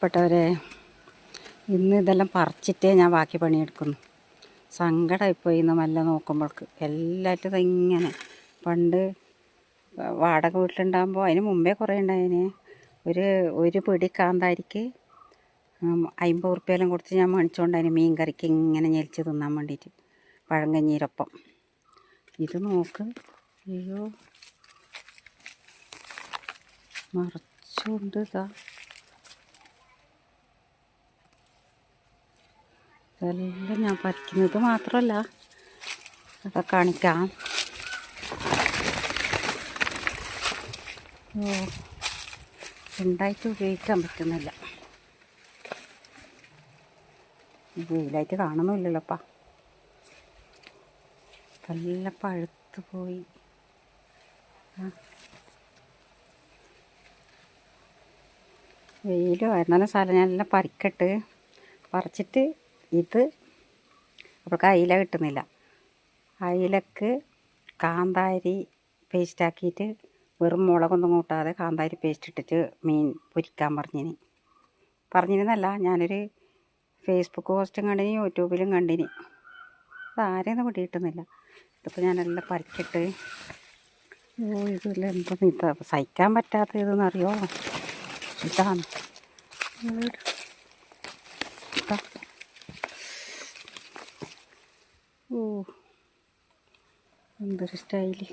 പ്രിയപ്പെട്ടവരെ, ഇന്ന് ഇതെല്ലാം പറിച്ചിട്ടേ ഞാൻ ബാക്കി പണിയെടുക്കുന്നു. സങ്കടമായിപ്പോയി ഇന്ന് മെല്ലെ നോക്കുമ്പോൾക്ക് എല്ലാറ്റും ഇങ്ങനെ. പണ്ട് വാടക വീട്ടിലുണ്ടാകുമ്പോൾ അതിന് മുമ്പേ കുറേ ഉണ്ടായിന്. ഒരു പിടി കാന്താരിക്ക് 50 ഉറുപ്പ്യെല്ലാം കൊടുത്ത് ഞാൻ മേടിച്ചുകൊണ്ടതിന് മീൻ കറിക്ക് ഇങ്ങനെ ഞെരിച്ച് തിന്നാൻ വേണ്ടിയിട്ട്, പഴങ്കഞ്ഞീരൊപ്പം. ഇത് നോക്ക്, അയ്യോ മറച്ചുകൊണ്ട് ഇതാ. ഇതെല്ലാം ഞാൻ പറിക്കുന്നത് മാത്രമല്ല, അതൊക്കെ കാണിക്കാം. ഉണ്ടായിട്ട് ഉപയോഗിക്കാൻ പറ്റുന്നില്ല. വെയിലായിട്ട് കാണുന്നില്ലല്ലോപ്പാ. നല്ല പഴുത്ത് പോയി. വെയിൽ വരുന്ന സ്ഥലം ഞാനെല്ലാം പറിച്ചിട്ട് ഇത് അവർക്ക് അയില കിട്ടുന്നില്ല. അയിലക്ക് കാന്താരി പേസ്റ്റാക്കിയിട്ട് വെറും മുളകൊന്നും കൂട്ടാതെ കാന്താരി പേസ്റ്റ് ഇട്ടിട്ട് മീൻ പൊരിക്കാൻ പറഞ്ഞിരുന്നല്ല, ഞാനൊരു ഫേസ്ബുക്ക് പോസ്റ്റും കണ്ടിന്, യൂട്യൂബിലും കണ്ടിന്. അതാരെയൊന്നും പിടികിട്ടുന്നില്ല. ഇതിപ്പോൾ ഞാനെല്ലാം പറിച്ചിട്ട്, ഇതെല്ലാം എന്തെന്ന് ഇതാ സഹിക്കാൻ പറ്റാത്ത ഇതെന്നറിയോ. ഇതാണ് എന്തൊരു സ്റ്റൈല്.